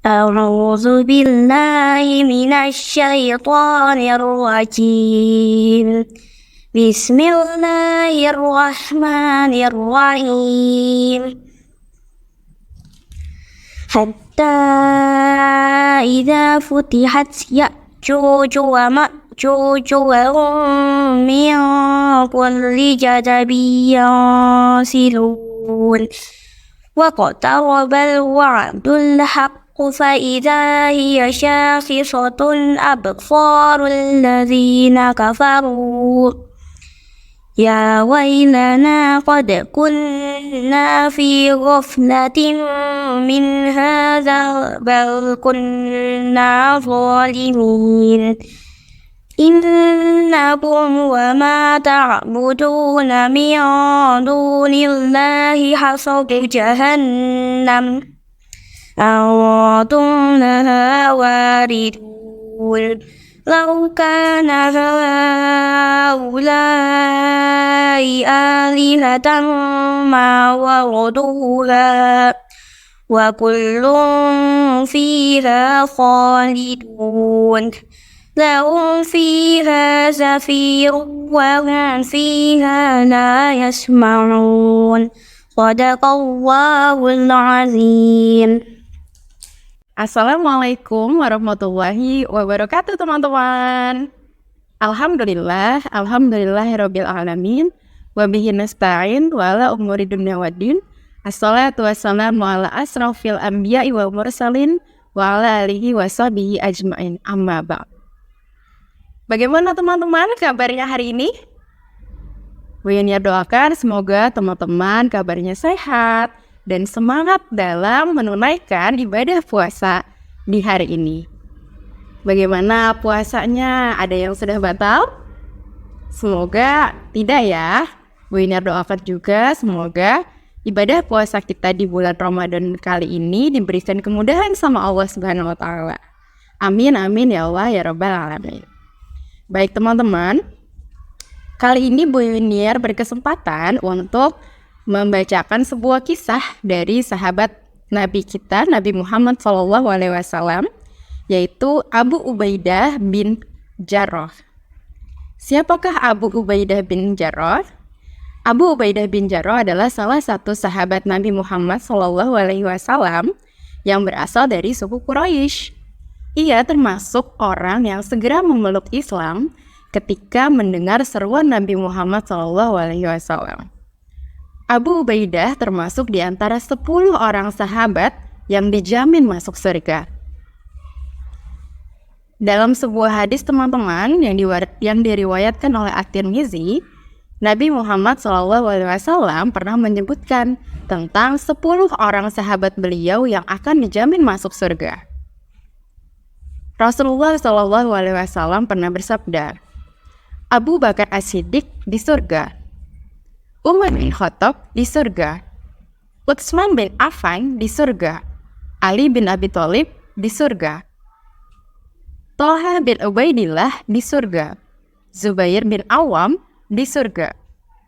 أعوذ بالله من الشيطان الرجيم. بسم الله الرحمن الرحيم. حتى إذا فتحت يأجوج ومأجوج وهم من كل جدب ينسلون واقترب الوعد الحق فإذا هي شاخصة أبصار الذين كفروا يا ويلنا قد كنا في غفلة من هذا بل كنا ظالمين إنكم وما تعبدون من دون الله حصب جهنم أنتم لها واردون لو كان هؤلاء آلهة ما وردوها وكل فيها خالدون لهم فيها زفير وهم فيها لا يسمعون صدق الله العظيم. Assalamualaikum warahmatullahi wabarakatuh teman-teman. Alhamdulillahirabbil alamin wa bihi nasta'in wa ala umuri dunya waddin. Assalatu wassalamu ala asrafil anbiya'i wal mursalin wa ala alihi wa sahbihi ajmain. Amma ba'd. Bagaimana teman-teman kabarnya hari ini? Bu Yuniar doakan semoga teman-teman kabarnya sehat dan semangat dalam menunaikan ibadah puasa di hari ini. Bagaimana puasanya? Ada yang sudah batal? Semoga tidak ya. Bu Yuniar doakan juga semoga ibadah puasa kita di bulan Ramadan kali ini diberikan kemudahan sama Allah Subhanahu wa taala. Amin amin ya Allah ya rabbal alamin. Baik teman-teman, kali ini Bu Yuniar berkesempatan untuk membacakan sebuah kisah dari sahabat Nabi kita, Nabi Muhammad SAW, yaitu Abu Ubaidah bin Jarrah. Siapakah Abu Ubaidah bin Jarrah? Abu Ubaidah bin Jarrah adalah salah satu sahabat Nabi Muhammad SAW yang berasal dari suku Quraisy. Ia termasuk orang yang segera memeluk Islam ketika mendengar seruan Nabi Muhammad SAW. Abu Ubaidah termasuk di antara 10 orang sahabat yang dijamin masuk surga. Dalam sebuah hadis teman-teman yang diriwayatkan oleh At-Tirmizi, Nabi Muhammad SAW pernah menyebutkan tentang 10 orang sahabat beliau yang akan dijamin masuk surga. Rasulullah SAW pernah bersabda, Abu Bakar As-Siddiq di surga, Umar bin Khattab di surga, Utsman bin Affan di surga, Ali bin Abi Thalib di surga, Thalha bin Ubaidillah di surga, Zubair bin Awam di surga,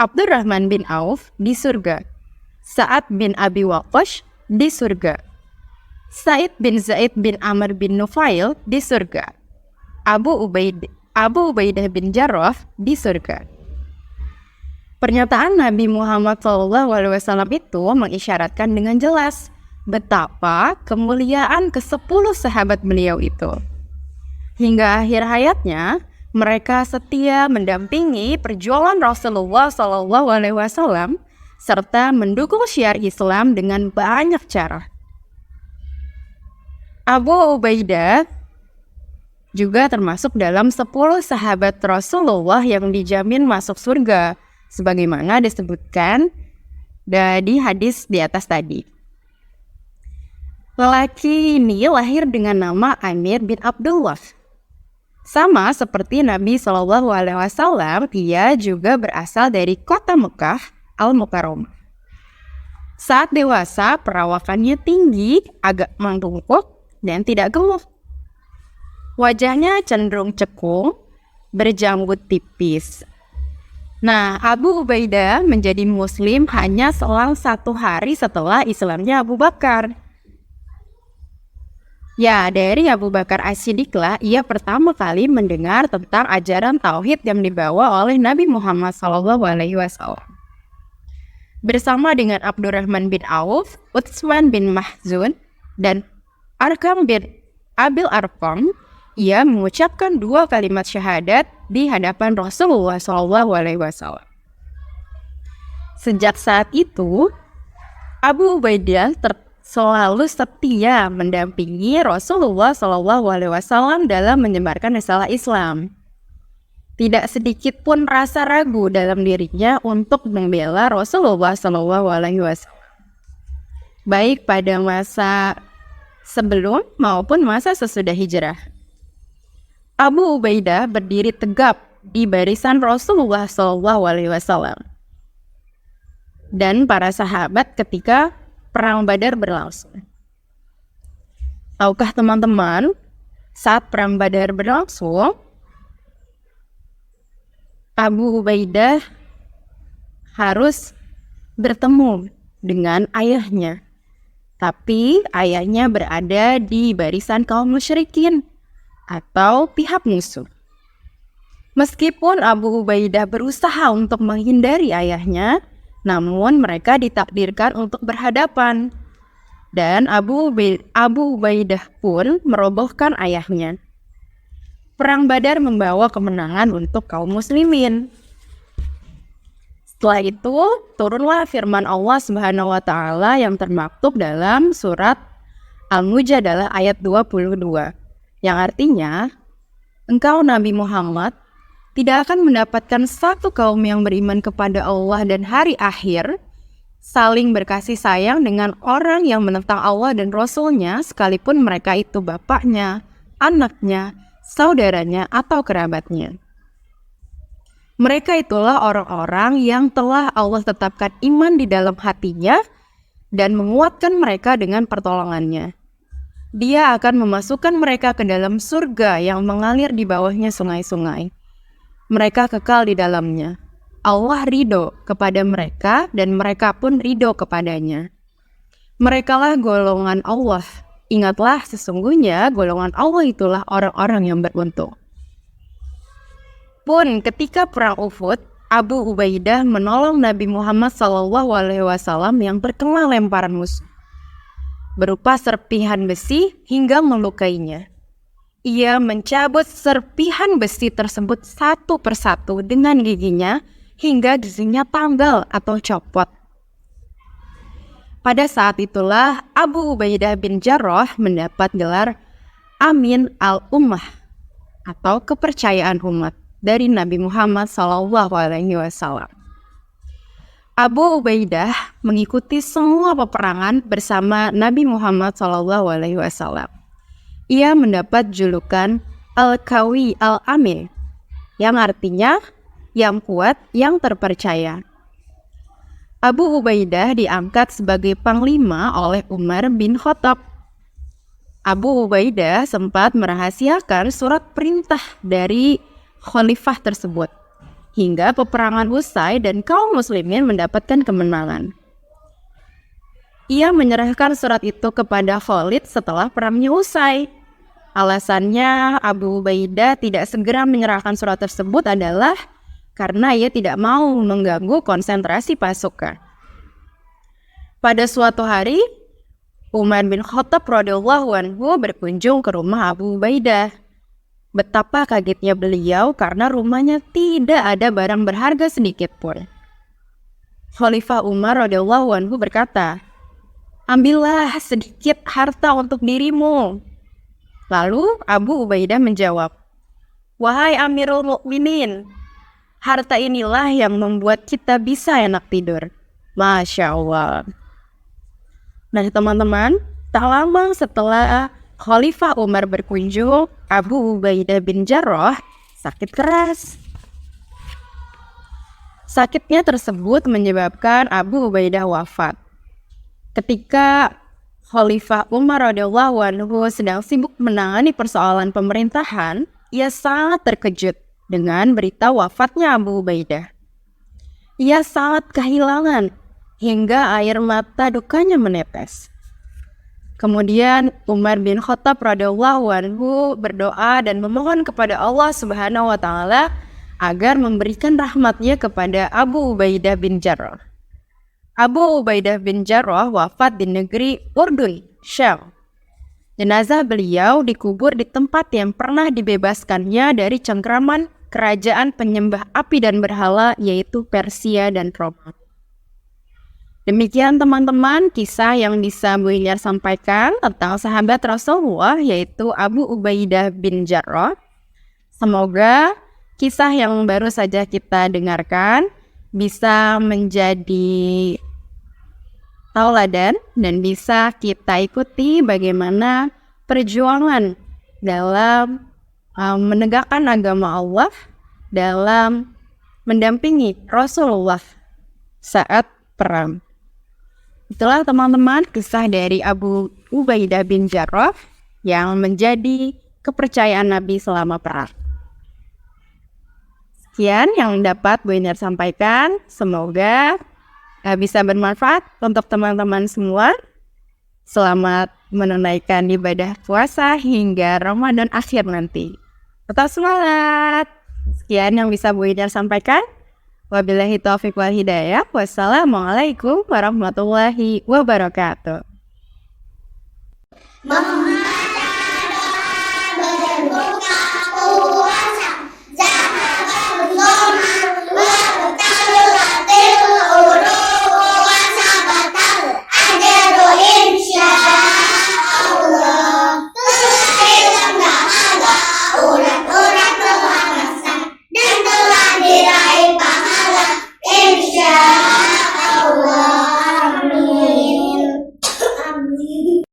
Abdurrahman bin Auf di surga, Sa'ad bin Abi Waqqash di surga, Sa'id bin Zaid bin Amr bin Nufail di surga, Abu Ubaidah bin Jarrah di surga. Pernyataan Nabi Muhammad SAW itu mengisyaratkan dengan jelas betapa kemuliaan ke-10 sahabat beliau itu. Hingga akhir hayatnya, mereka setia mendampingi perjuangan Rasulullah SAW serta mendukung syiar Islam dengan banyak cara. Abu Ubaidah juga termasuk dalam 10 sahabat Rasulullah yang dijamin masuk surga, sebagaimana disebutkan di hadis di atas tadi. Lelaki ini lahir dengan nama Amir bin Abdullah. Sama seperti Nabi SAW, dia juga berasal dari kota Mekah, Al-Mukarramah. Saat dewasa, perawakannya tinggi, agak mangkuk, dan tidak gemuk. Wajahnya cenderung cekung, berjanggut tipis. Nah, Abu Ubaidah menjadi muslim hanya selang 1 hari setelah Islamnya Abu Bakar. Ya, dari Abu Bakar As-Siddiq lah ia pertama kali mendengar tentang ajaran tauhid yang dibawa oleh Nabi Muhammad SAW. Bersama dengan Abdurrahman bin Auf, Utsman bin Mahzun, dan Arkam bin Abil Arqam, ia mengucapkan 2 kalimat syahadat di hadapan Rasulullah SAW. Sejak saat itu, Abu Ubaidah selalu setia mendampingi Rasulullah SAW dalam menyebarkan risalah Islam. Tidak sedikit pun rasa ragu dalam dirinya untuk membela Rasulullah SAW, baik pada masa sebelum maupun masa sesudah hijrah. Abu Ubaidah berdiri tegap di barisan Rasulullah SAW dan para sahabat ketika Perang Badar berlangsung. Tahukah teman-teman, saat Perang Badar berlangsung, Abu Ubaidah harus bertemu dengan ayahnya. Tapi ayahnya berada di barisan kaum musyrikin atau pihak musuh. Meskipun Abu Ubaidah berusaha untuk menghindari ayahnya, namun mereka ditakdirkan untuk berhadapan. Dan Abu Ubaidah pun merobohkan ayahnya. Perang Badar membawa kemenangan untuk kaum muslimin. Setelah itu, turunlah firman Allah Subhanahu wa taala yang termaktub dalam surat Al-Mujadalah ayat 22, yang artinya, engkau Nabi Muhammad tidak akan mendapatkan satu kaum yang beriman kepada Allah dan hari akhir saling berkasih sayang dengan orang yang menentang Allah dan Rasul-Nya, sekalipun mereka itu bapaknya, anaknya, saudaranya, atau kerabatnya. Mereka itulah orang-orang yang telah Allah tetapkan iman di dalam hatinya dan menguatkan mereka dengan pertolongannya. Dia akan memasukkan mereka ke dalam surga yang mengalir di bawahnya sungai-sungai. Mereka kekal di dalamnya. Allah ridho kepada mereka dan mereka pun ridho kepadanya. Merekalah golongan Allah. Ingatlah, sesungguhnya golongan Allah itulah orang-orang yang beruntung. Pun ketika perang Uhud, Abu Ubaidah menolong Nabi Muhammad SAW yang terkena lemparan musuh berupa serpihan besi hingga melukainya. Ia mencabut serpihan besi tersebut satu persatu dengan giginya hingga giginya tanggal atau copot. Pada saat itulah Abu Ubaidah bin Jarrah mendapat gelar Amin al-Ummah atau kepercayaan umat dari Nabi Muhammad SAW. Abu Ubaidah mengikuti semua peperangan bersama Nabi Muhammad SAW. Ia mendapat julukan Al-Qawi Al-Amin, yang artinya yang kuat, yang terpercaya. Abu Ubaidah diangkat sebagai panglima oleh Umar bin Khattab. Abu Ubaidah sempat merahasiakan surat perintah dari khalifah tersebut, hingga peperangan usai dan kaum muslimin mendapatkan kemenangan. Ia menyerahkan surat itu kepada Khalid setelah perangnya usai. Alasannya Abu Ubaidah tidak segera menyerahkan surat tersebut adalah karena ia tidak mau mengganggu konsentrasi pasukan. Pada suatu hari, Umar bin Khattab radhiyallahu anhu berkunjung ke rumah Abu Ubaidah. Betapa kagetnya beliau karena rumahnya tidak ada barang berharga sedikit pun. Khalifah Umar radhiyallahu anhu berkata, "Ambillah sedikit harta untuk dirimu." Lalu Abu Ubaidah menjawab, "Wahai Amirul Mukminin, harta inilah yang membuat kita bisa enak tidur." Masya Allah. Nah teman-teman, tak lama setelah Khalifah Umar berkunjung, Abu Ubaidah bin Jarrah sakit keras. Sakitnya tersebut menyebabkan Abu Ubaidah wafat. Ketika Khalifah Umar radhiyallahu anhu sedang sibuk menangani persoalan pemerintahan, ia sangat terkejut dengan berita wafatnya Abu Ubaidah. Ia sangat kehilangan hingga air mata dukanya menetes. Kemudian Umar bin Khattab radhiyallahu anhu berdoa dan memohon kepada Allah Subhanahu wa taala agar memberikan rahmatnya kepada Abu Ubaidah bin Jarrah. Abu Ubaidah bin Jarrah wafat di negeri Urdun, Syam. Jenazah beliau dikubur di tempat yang pernah dibebaskannya dari cengkraman kerajaan penyembah api dan berhala, yaitu Persia dan Roma. Demikian teman-teman kisah yang bisa Bu Ilyar sampaikan tentang sahabat Rasulullah, yaitu Abu Ubaidah bin Jarrah. Semoga kisah yang baru saja kita dengarkan bisa menjadi tauladan dan bisa kita ikuti bagaimana perjuangan dalam menegakkan agama Allah, dalam mendampingi Rasulullah saat perang. Itulah teman-teman kisah dari Abu Ubaidah bin Jarrah yang menjadi kepercayaan Nabi selama perang. Sekian yang dapat Bu Ilyar sampaikan. Semoga bisa bermanfaat untuk teman-teman semua. Selamat menunaikan ibadah puasa hingga Ramadan akhir nanti. Tetap semangat. Sekian yang bisa Bu Ilyar sampaikan. Wabillahi taufiq wal hidayah. Wassalamualaikum warahmatullahi wabarakatuh.